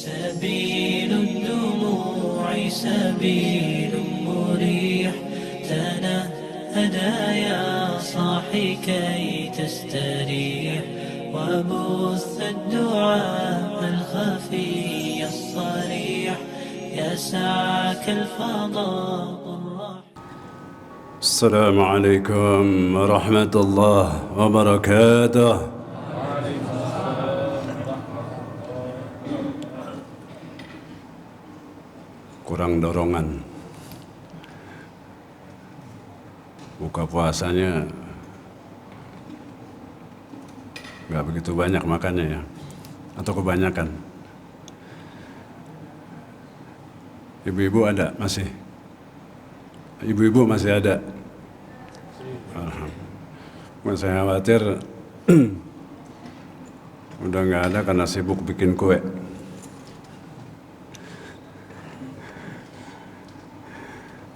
سبيل الدموع سبيل مريح تنهدى يا صاحي كي تستريح وبث الدعاء الخفي الصريح يسعك الفضاء الرحيم. السلام عليكم ورحمة الله وبركاته. Kurang dorongan. Buka puasanya nggak begitu banyak makannya ya, atau kebanyakan. Ibu-ibu ada masih? Ibu-ibu masih ada? Alhamdulillah. Saya khawatir udah nggak ada karena sibuk bikin kue.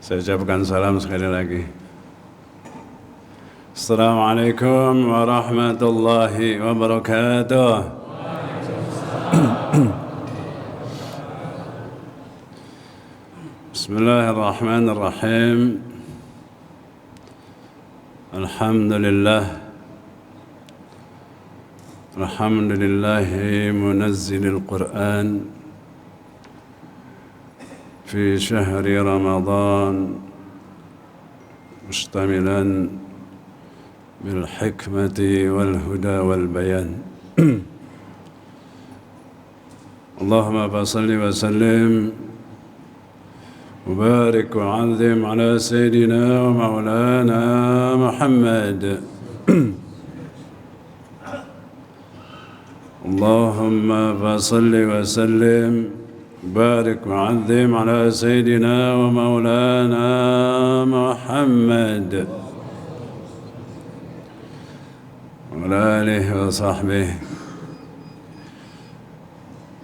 Saya ucapkan salam sekali lagi. Assalamualaikum warahmatullahi wabarakatuh. Bismillahirrahmanirrahim. Alhamdulillah. Alhamdulillahi munazzilil Qur'an في شهر رمضان مشتملا بالحكمة والهدى والبيان. اللهم صل وسلم وبارك وعظم على سيدنا ومولانا محمد. اللهم صل وسلم بارك وعظم على سيدنا ومولانا محمد وعلى آله وصحبه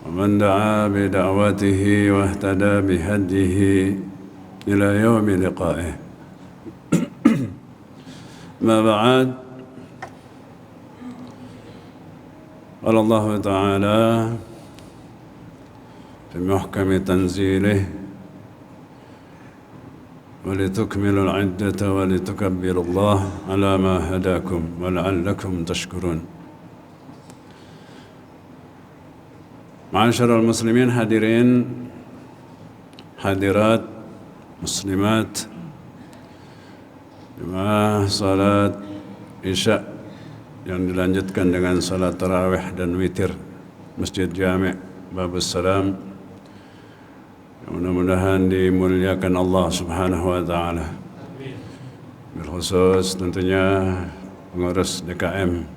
ومن دعا بدعوته واهتدى بهديه إلى يوم لقائه. ما بعد، قال الله تعالى في محكم تنزيله ولتكملوا العدة ولتكبروا الله على ما هداكم ولعلكم تشكرون. Ma'asyiral muslimin, hadirin hadirat muslimat jemaah salat Isya yang dilanjutkan dengan salat tarawih dan witir Masjid Jami' Babus Salam, mudah-mudahan dimuliakan Allah Subhanahu wa taala. Berkhusus tentunya pengurus DKM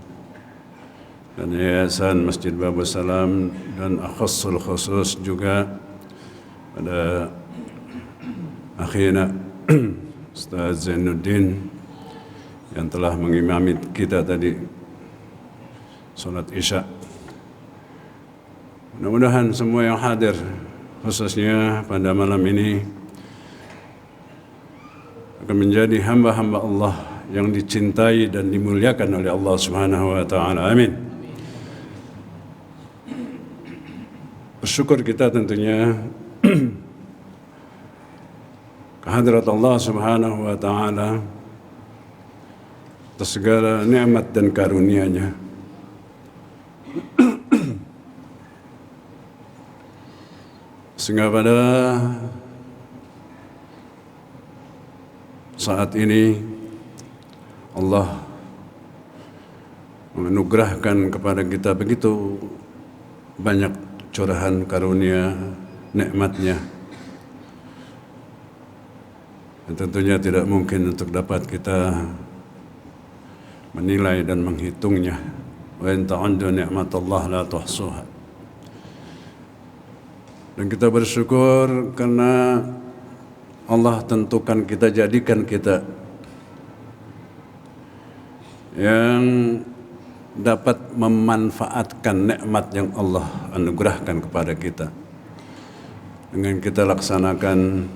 dan Yayasan Masjid Babus Salam, dan akhassul khusus juga pada akhina Ustaz Zainuddin yang telah mengimami kita tadi salat Isya. Mudah-mudahan semua yang hadir, khususnya pada malam ini, akan menjadi hamba-hamba Allah yang dicintai dan dimuliakan oleh Allah Subhanahu wa taala. Amin. Bersyukur kita tentunya kehadirat Allah Subhanahu wa taala atas segala nikmat dan karunia-Nya. Sehingga pada saat ini Allah menganugerahkan kepada kita begitu banyak curahan karunia nikmat-Nya. Dan tentunya tidak mungkin untuk dapat kita menilai dan menghitungnya. Wa in ta'uddu ni'matallah la tuhsuha. Dan kita bersyukur karena Allah tentukan kita, jadikan kita yang dapat memanfaatkan nikmat yang Allah anugerahkan kepada kita. Dengan kita laksanakan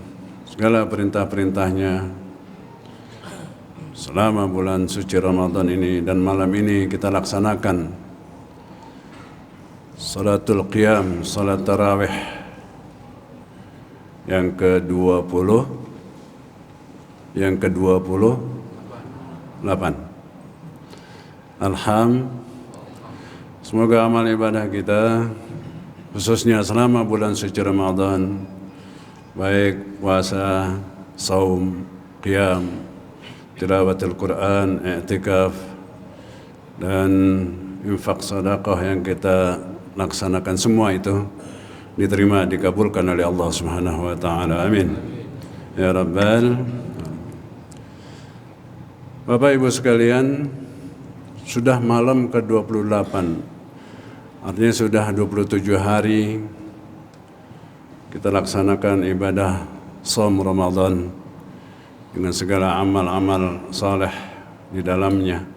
segala perintah-perintahnya selama bulan suci Ramadan ini, dan malam ini kita laksanakan Salatul Qiyam, salat tarawih yang ke-20, yang ke-28. Semoga amal ibadah kita khususnya selama bulan suci Ramadan, baik puasa, saum, qiyam, tilawatul Quran, i'tikaf dan infak sedekah yang kita laksanakan, semua itu diterima, dikabulkan oleh Allah Subhanahu wa taala. Amin. Ya Rabbal. Bapak Ibu sekalian, sudah malam ke-28. Artinya sudah 27 hari kita laksanakan ibadah shaum Ramadan dengan segala amal-amal saleh di dalamnya.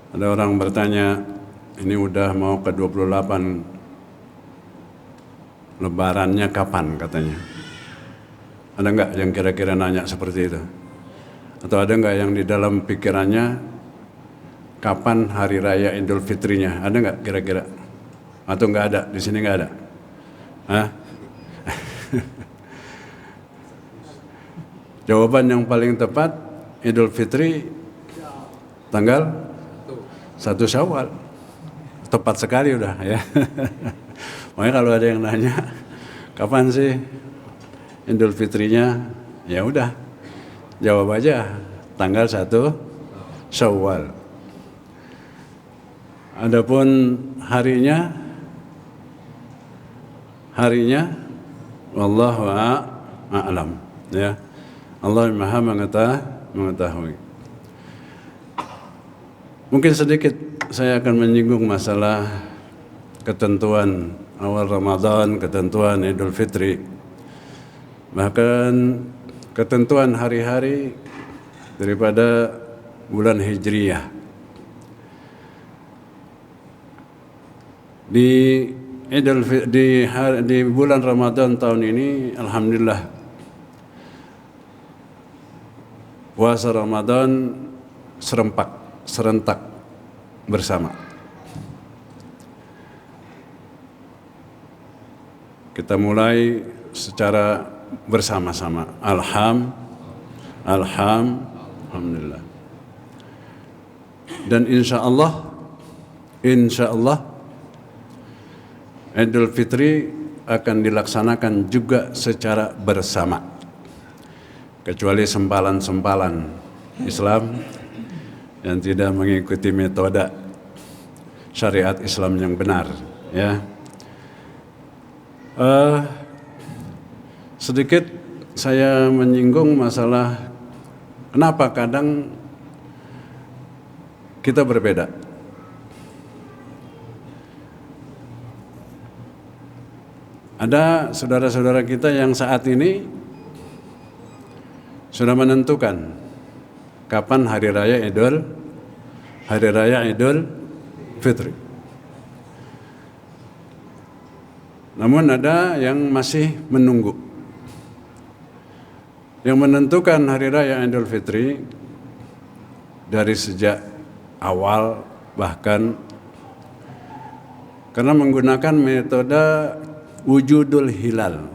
Ada orang bertanya, ini udah mau ke-28, lebarannya kapan katanya? Ada enggak yang kira-kira nanya seperti itu? Atau ada enggak yang di dalam pikirannya kapan hari raya Idul Fitrinya? Ada enggak kira-kira? Atau enggak ada? Di sini enggak ada? Hah? Jawaban yang paling tepat, Idul Fitri tanggal 1 Syawal. Tepat sekali udah ya. Makanya kalau ada yang nanya, kapan sih Idul Fitrinya? Ya udah, jawab aja tanggal 1 Syawal. Adapun harinya wallahu a'lam ya. Allah Maha mengetahui. Mungkin sedikit saya akan menyinggung masalah ketentuan awal Ramadan, ketentuan Idul Fitri, bahkan ketentuan hari-hari daripada bulan Hijriyah. Di bulan Ramadan tahun ini, alhamdulillah, puasa Ramadan serentak bersama. Kita mulai secara bersama-sama. Alhamdulillah. Dan insya Allah Idul Fitri akan dilaksanakan juga secara bersama, kecuali sempalan-sempalan Islam yang tidak mengikuti metode syariat Islam yang benar ya. Sedikit saya menyinggung masalah kenapa kadang kita berbeda. Ada saudara-saudara kita yang saat ini sudah menentukan kapan hari raya Idul Fitri. Namun ada yang masih menunggu. Yang menentukan hari raya Idul Fitri dari sejak awal, bahkan karena menggunakan metode wujudul hilal,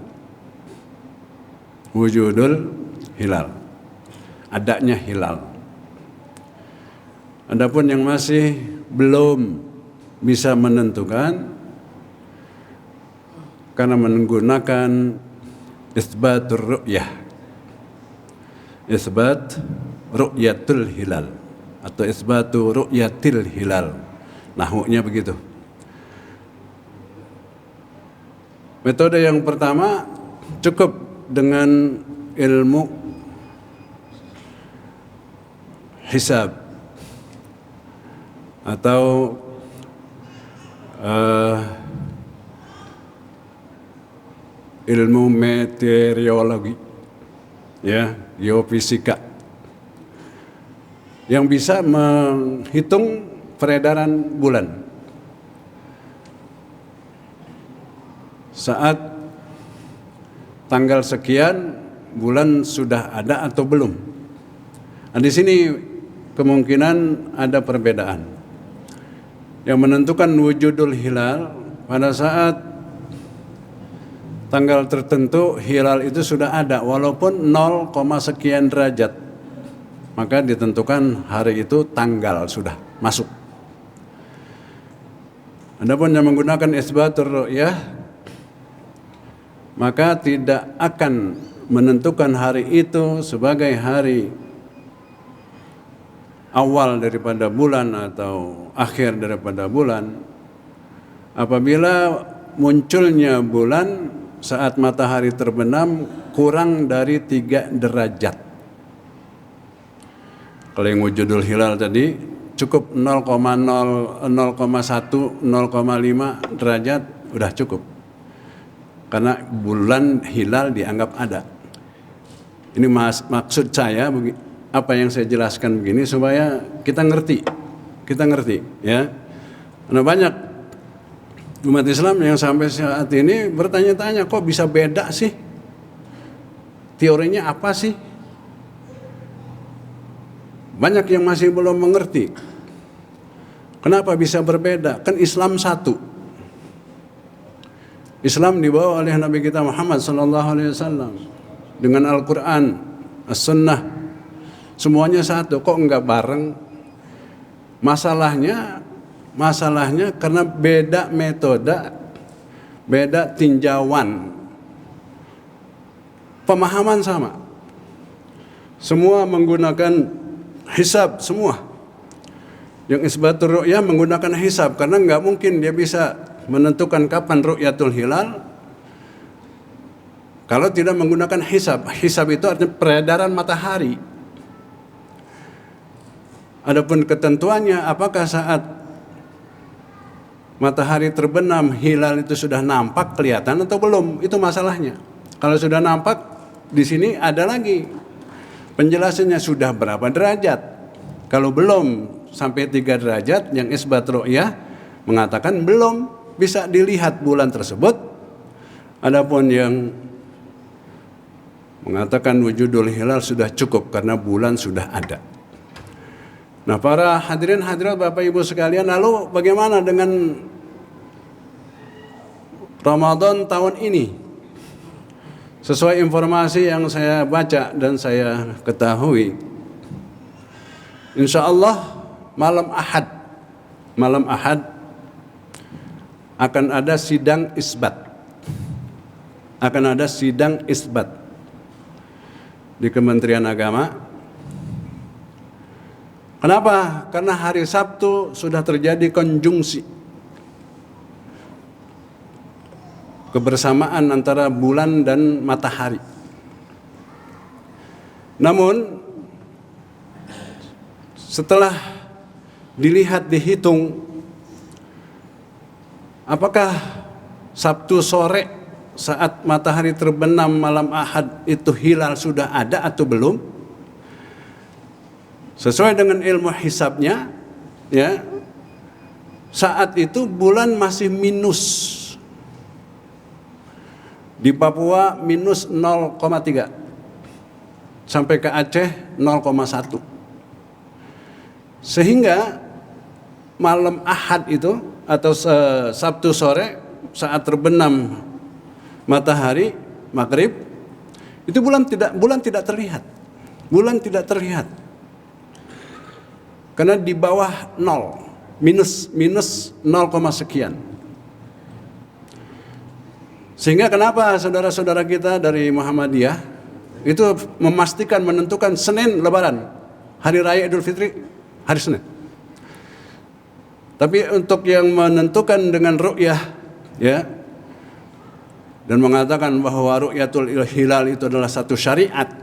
adanya hilal. Adapun yang masih belum bisa menentukan karena menggunakan isbat ru'yatul hilal atau isbatu ru'yatil hilal. Nahwunya begitu. Metode yang pertama cukup dengan ilmu hisab atau ilmu meteorologi ya, geofisika, yang bisa menghitung peredaran bulan. Saat tanggal sekian bulan sudah ada atau belum. Nah, di sini kemungkinan ada perbedaan. yang menentukan wujudul hilal pada saat tanggal tertentu hilal itu sudah ada walaupun 0, sekian derajat, maka ditentukan hari itu tanggal sudah masuk. Adapun yang menggunakan isbatur ru'yah maka tidak akan menentukan hari itu sebagai hari awal daripada bulan atau akhir daripada bulan apabila munculnya bulan saat matahari terbenam kurang dari 3 derajat. Kalau yang wujudul hilal tadi cukup 0,0, 0,1, 0,5 derajat udah cukup. Karena bulan hilal dianggap ada. Ini maksud saya apa yang saya jelaskan begini supaya kita ngerti ya. Karena banyak umat Islam yang sampai saat ini bertanya-tanya kok bisa beda sih? Teorinya apa sih? Banyak yang masih belum mengerti. Kenapa bisa berbeda? Kan Islam satu. Islam dibawa oleh Nabi kita Muhammad SAW dengan Al-Quran, As-Sunnah. Semuanya satu, kok enggak bareng? Masalahnya karena beda metode, beda tinjauan. Pemahaman sama. Semua menggunakan hisab semua. Yang isbatur ru'yah menggunakan hisab karena enggak mungkin dia bisa menentukan kapan ru'yatul hilal kalau tidak menggunakan hisab. Hisab itu artinya peredaran matahari. Adapun ketentuannya apakah saat matahari terbenam hilal itu sudah nampak kelihatan atau belum, itu masalahnya. Kalau sudah nampak di sini ada lagi penjelasannya sudah berapa derajat. Kalau belum sampai 3 derajat yang isbat ru'yah mengatakan belum bisa dilihat bulan tersebut. Adapun yang mengatakan wujudul hilal sudah cukup karena bulan sudah ada. Nah, para hadirin hadirat Bapak Ibu sekalian, lalu bagaimana dengan Ramadan tahun ini? Sesuai informasi yang saya baca dan saya ketahui, insya Allah malam Ahad akan ada sidang isbat. Di Kementerian Agama. Kenapa? Karena hari Sabtu sudah terjadi konjungsi kebersamaan antara bulan dan matahari. Namun setelah dihitung apakah Sabtu sore saat matahari terbenam malam Ahad itu hilal sudah ada atau belum? Sesuai dengan ilmu hisabnya, ya, saat itu bulan masih minus. Di Papua minus 0,3 sampai ke Aceh 0,1. Sehingga malam Ahad itu atau Sabtu sore saat terbenam matahari maghrib itu bulan tidak terlihat. Bulan tidak terlihat. Karena di bawah 0, minus 0, sekian. Sehingga kenapa saudara-saudara kita dari Muhammadiyah itu memastikan menentukan Senin Lebaran, hari raya Idul Fitri, hari Senin. Tapi untuk yang menentukan dengan ru'yah, ya, dan mengatakan bahwa ru'yatul hilal itu adalah satu syariat,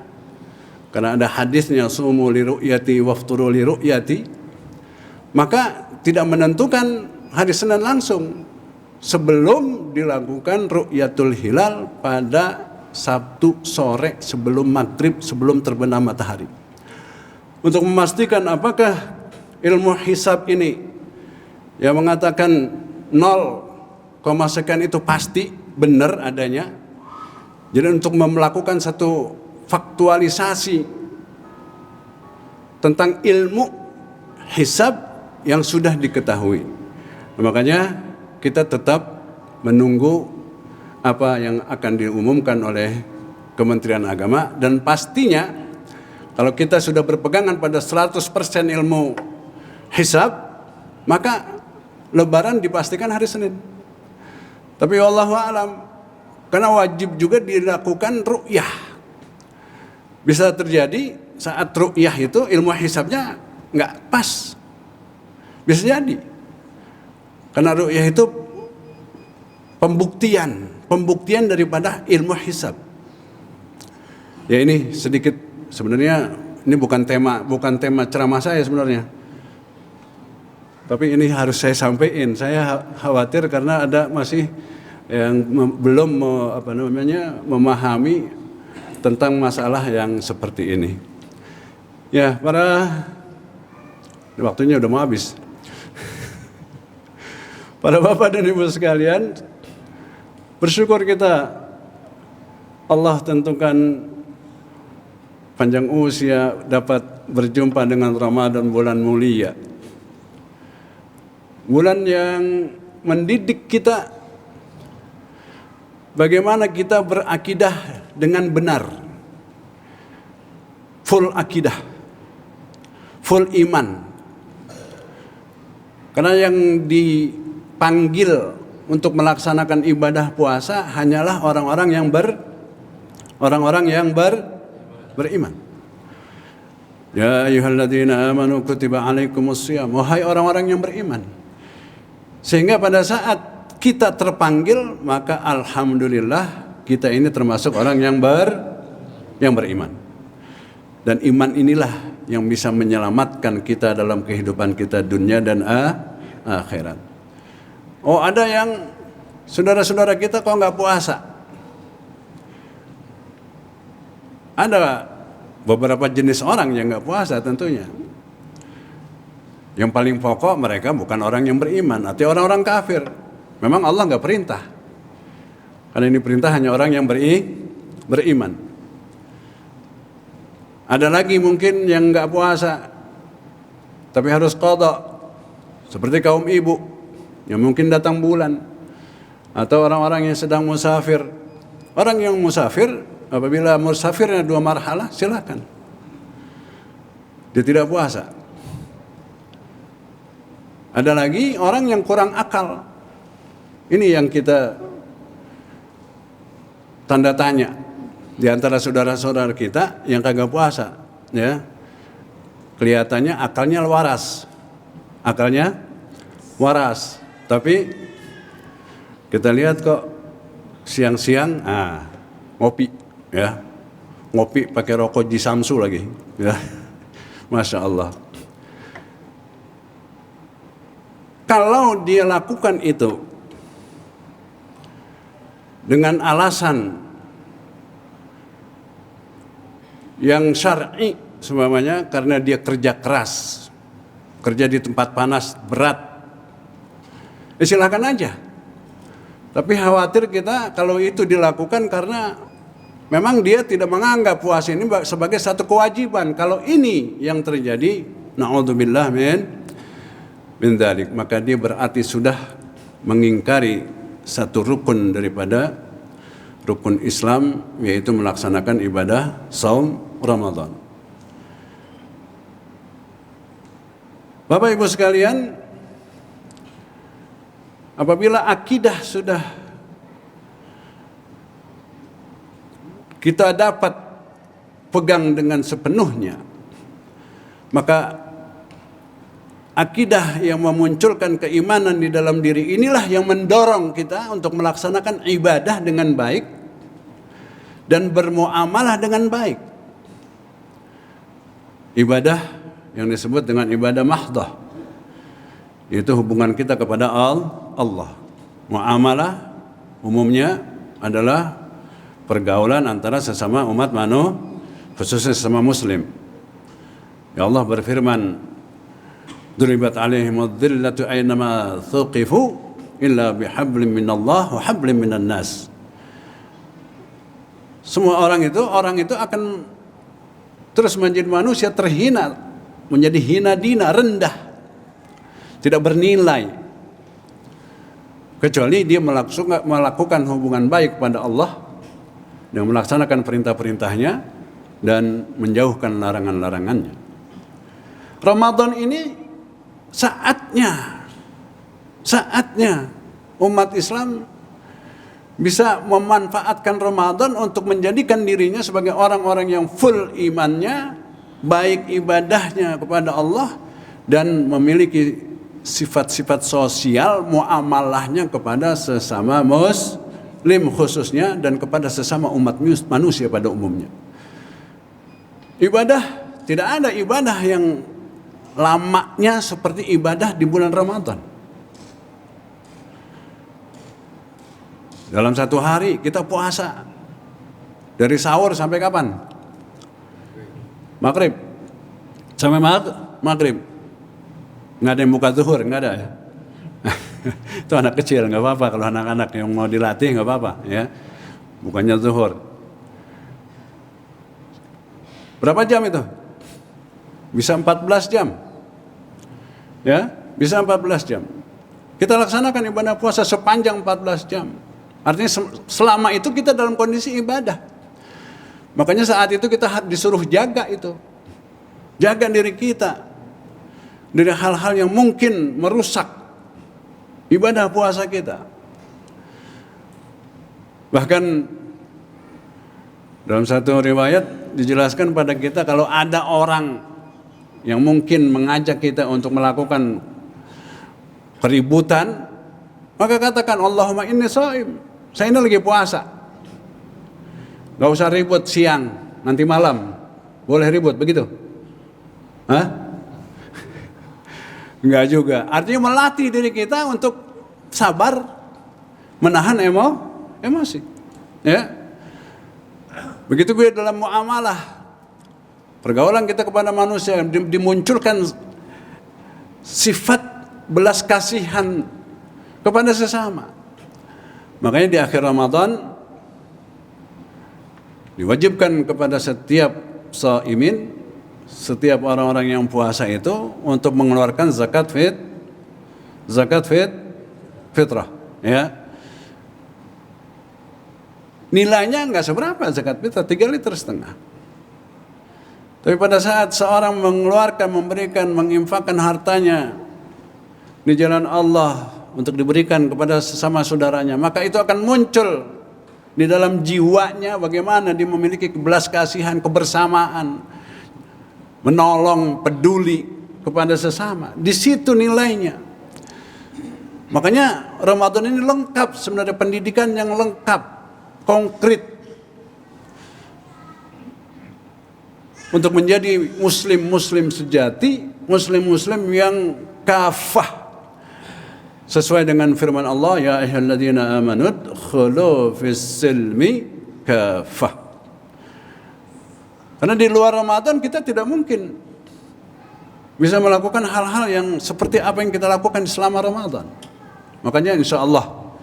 karena ada hadisnya sumu li ru'yati wafturu li ru'yati, maka tidak menentukan hari Senin langsung sebelum dilakukan ru'yatul hilal pada Sabtu sore sebelum maghrib, sebelum terbenam matahari. Untuk memastikan apakah ilmu hisab ini yang mengatakan 0, sekian itu pasti benar adanya. Jadi untuk melakukan satu faktualisasi tentang ilmu hisab yang sudah diketahui. Makanya kita tetap menunggu apa yang akan diumumkan oleh Kementerian Agama, dan pastinya kalau kita sudah berpegangan pada 100% ilmu hisab, maka Lebaran dipastikan hari Senin. Tapi wallahu alam, karena wajib juga dilakukan ru'yah. Bisa terjadi saat ru'yah itu ilmu hisabnya nggak pas, bisa jadi. Karena ru'yah itu pembuktian daripada ilmu hisab. Ya ini sedikit, sebenarnya ini bukan tema ceramah saya sebenarnya. Tapi ini harus saya sampaikan. Saya khawatir karena ada masih yang belum memahami tentang masalah yang seperti ini. Ya, waktunya udah mau habis. Para bapak dan ibu sekalian, bersyukur kita Allah tentukan panjang usia dapat berjumpa dengan Ramadan, bulan mulia. Bulan yang mendidik kita bagaimana kita berakidah dengan benar. Full akidah, full iman. Karena yang dipanggil untuk melaksanakan ibadah puasa hanyalah orang-orang yang beriman. Ya ayyuhalladzina amanu kutiba alaikumusshiyam. Wahai orang-orang yang beriman. Sehingga pada saat kita terpanggil, maka alhamdulillah kita ini termasuk orang yang beriman. Dan iman inilah yang bisa menyelamatkan kita dalam kehidupan kita dunia dan akhirat. Oh, ada yang saudara-saudara kita kok nggak puasa? Ada beberapa jenis orang yang nggak puasa tentunya. Yang paling pokok mereka bukan orang yang beriman, atau orang-orang kafir. Memang Allah nggak perintah. Karena ini perintah hanya orang yang beriman. Ada lagi mungkin yang nggak puasa, tapi harus qada, seperti kaum ibu yang mungkin datang bulan, atau orang-orang yang sedang musafir. Orang yang musafir, apabila musafirnya 2 marhalah, silakan. Dia tidak puasa. Ada lagi orang yang kurang akal. Ini yang kita tanda tanya di antara saudara-saudara kita yang kagak puasa, ya. Kelihatannya akalnya waras, tapi kita lihat kok siang-siang ngopi, ya. Ngopi pakai rokok Ji Samsu lagi, ya. Masya Allah. Kalau dia lakukan itu dengan alasan yang syar'i, semuanya karena dia kerja keras, kerja di tempat panas berat, silakan aja. Tapi khawatir kita kalau itu dilakukan karena memang dia tidak menganggap puasa ini sebagai satu kewajiban. Kalau ini yang terjadi, na'udzubillah min dzalik, maka dia berarti sudah mengingkari satu rukun daripada rukun Islam, yaitu melaksanakan ibadah saum Ramadan. Bapak Ibu sekalian, apabila akidah sudah kita dapat pegang dengan sepenuhnya, maka akidah yang memunculkan keimanan di dalam diri inilah yang mendorong kita untuk melaksanakan ibadah dengan baik dan bermuamalah dengan baik. Ibadah yang disebut dengan ibadah mahdah, itu hubungan kita kepada Allah. Muamalah umumnya adalah pergaulan antara sesama umat manusia, khususnya sesama muslim. Ya Allah berfirman, Duribat alaihimud dhillatu aynama thuqifu illa bihablin minallah wa hablin minan nas. Semua orang itu akan terus menjadi manusia terhina, menjadi hina dina, rendah, tidak bernilai, kecuali dia melakukan hubungan baik pada Allah dan melaksanakan perintah-perintahnya dan menjauhkan larangan-larangannya. Ramadan ini saatnya umat Islam bisa memanfaatkan Ramadan untuk menjadikan dirinya sebagai orang-orang yang full imannya, baik ibadahnya kepada Allah, dan memiliki sifat-sifat sosial muamalahnya kepada sesama muslim khususnya dan kepada sesama umat manusia pada umumnya. Ibadah, tidak ada ibadah yang lamanya seperti ibadah di bulan Ramadan. Dalam satu hari kita puasa dari sahur sampai kapan? Maghrib sampai maghrib. Nggak ada yang buka zuhur, nggak ada ya. Itu anak kecil, nggak apa-apa. Kalau anak-anak yang mau dilatih nggak apa-apa ya. Bukannya zuhur. Berapa jam itu? Bisa 14 jam. Ya, bisa 14 jam. Kita laksanakan ibadah puasa sepanjang 14 jam. Artinya selama itu kita dalam kondisi ibadah. Makanya saat itu kita disuruh jaga itu. Jaga diri kita dari hal-hal yang mungkin merusak ibadah puasa kita. Bahkan dalam satu riwayat dijelaskan pada kita kalau ada orang yang mungkin mengajak kita untuk melakukan keributan, maka katakan Allahumma inni shaim. Saya ini lagi puasa. Gak usah ribut siang, nanti malam. Boleh ribut begitu? Hah? Enggak juga. Artinya melatih diri kita untuk sabar, menahan emosi. Ya. Begitu juga dalam muamalah, pergaulan kita kepada manusia dimunculkan sifat belas kasihan kepada sesama. Makanya di akhir Ramadan diwajibkan kepada setiap shaimin, setiap orang-orang yang puasa itu untuk mengeluarkan zakat fitrah, ya. Nilainya enggak seberapa zakat fitrah, 3,5 liter. Tapi pada saat seorang mengeluarkan, memberikan, menginfakkan hartanya di jalan Allah untuk diberikan kepada sesama saudaranya, maka itu akan muncul di dalam jiwanya bagaimana dia memiliki belas kasihan, kebersamaan, menolong, peduli kepada sesama. Di situ nilainya. Makanya Ramadan ini lengkap, sebenarnya pendidikan yang lengkap, konkret untuk menjadi muslim sejati, muslim yang kafah. Sesuai dengan firman Allah, ya ayyuhalladzina amanu dkhulu fis silmi kafah. Karena di luar Ramadan kita tidak mungkin bisa melakukan hal-hal yang seperti apa yang kita lakukan selama Ramadan. Makanya insya Allah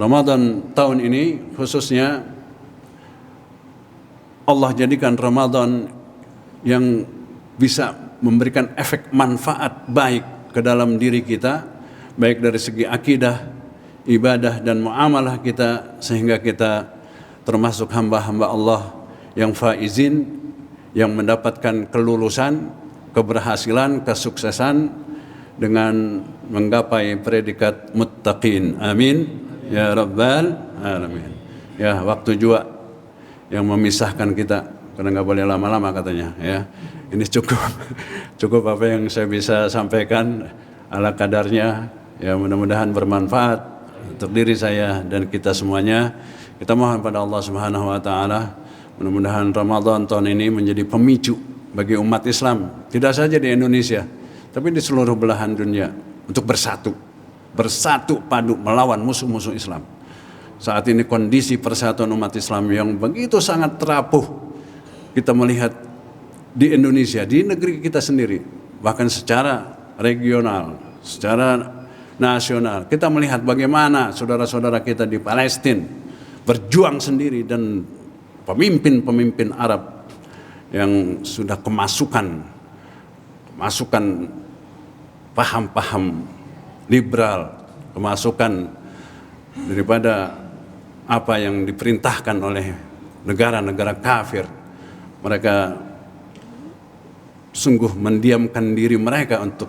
Ramadan tahun ini khususnya Allah jadikan Ramadan yang bisa memberikan efek manfaat baik ke dalam diri kita, baik dari segi akidah, ibadah dan muamalah kita, sehingga kita termasuk hamba-hamba Allah yang faizin, yang mendapatkan kelulusan, keberhasilan, kesuksesan dengan menggapai predikat muttaqin. Amin ya rabbal alamin. Ya, waktu juga yang memisahkan kita karena nggak boleh lama-lama katanya ya. Ini cukup apa yang saya bisa sampaikan ala kadarnya. Ya, mudah-mudahan bermanfaat untuk diri saya dan kita semuanya. Kita mohon pada Allah Subhanahu wa taala, mudah-mudahan Ramadan tahun ini menjadi pemicu bagi umat Islam, tidak saja di Indonesia, tapi di seluruh belahan dunia untuk bersatu padu melawan musuh-musuh Islam. Saat ini kondisi persatuan umat Islam yang begitu sangat terapuh kita melihat di Indonesia, di negeri kita sendiri, bahkan secara regional, secara nasional. Kita melihat bagaimana saudara-saudara kita di Palestina berjuang sendiri, dan pemimpin-pemimpin Arab yang sudah kemasukan paham-paham liberal, kemasukan daripada apa yang diperintahkan oleh negara-negara kafir. Mereka sungguh mendiamkan diri mereka untuk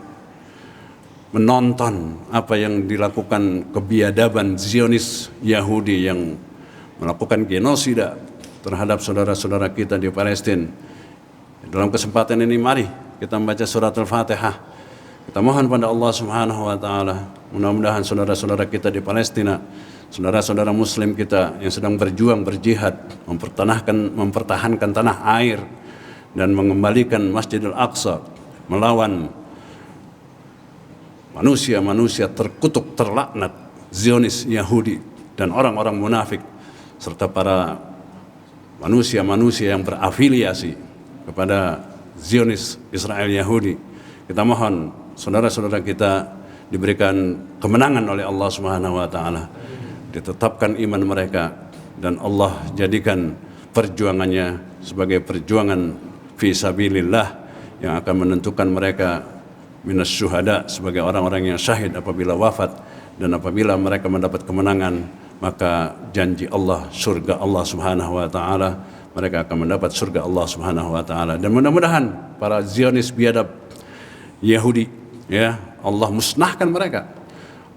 menonton apa yang dilakukan kebiadaban Zionis Yahudi yang melakukan genosida terhadap saudara-saudara kita di Palestina. Dalam kesempatan ini mari kita membaca surat Al-Fatihah. Kita mohon pada Allah Subhanahu wa taala, mudah-mudahan saudara-saudara kita di Palestina, saudara-saudara muslim kita yang sedang berjuang berjihad mempertahankan tanah air dan mengembalikan Masjidil Aqsa melawan manusia-manusia terkutuk terlaknat Zionis Yahudi dan orang-orang munafik serta para manusia-manusia yang berafiliasi kepada Zionis Israel Yahudi. Kita mohon saudara-saudara kita diberikan kemenangan oleh Allah Subhanahu wa taala, ditetapkan iman mereka dan Allah jadikan perjuangannya sebagai perjuangan fi sabilillah yang akan menentukan mereka minas syuhada sebagai orang-orang yang syahid apabila wafat, dan apabila mereka mendapat kemenangan maka janji Allah surga Allah Subhanahu wa taala, mereka akan mendapat surga Allah Subhanahu wa taala. Dan mudah-mudahan para Zionis biadab Yahudi, ya, Allah musnahkan mereka,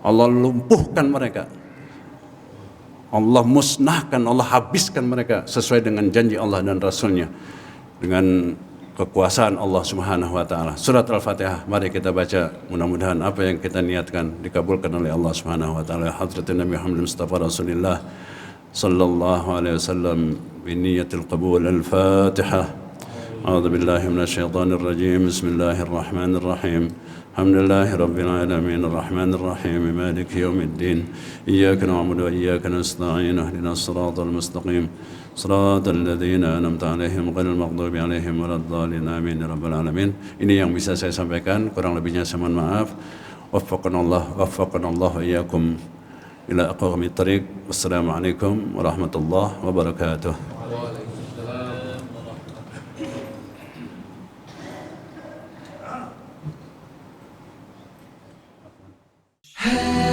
Allah lumpuhkan mereka, Allah musnahkan, Allah habiskan mereka sesuai dengan janji Allah dan Rasulnya dengan kekuasaan Allah Subhanahu wa taala. Surat Al-Fatihah mari kita baca, mudah-mudahan apa yang kita niatkan dikabulkan oleh Allah Subhanahu wa taala. Hadratin Nabi Muhammad Mustafa Rasulullah sallallahu alaihi wasallam bi niyatil qabul. Al-Fatihah. A'udzu billahi minasyaitonir rajim. Bismillahirrahmanirrahim. Alhamdulillahi rabbil alamin arrahmanir rahim maliki yaumiddin. Iyyaka na'budu wa iyyaka nasta'in. Ihdinas siratal mustaqim. Shiratal ladzina an'amta 'alaihim ghairil maghdubi 'alaihim waladdallin. Amin ya rabbal alamin. Ini yang bisa saya sampaikan, kurang lebihnya saya mohon maaf. Waffaqanallah wa iyyakum ila aqwamit thariq. Wassalamualaikum warahmatullahi wabarakatuh. Ah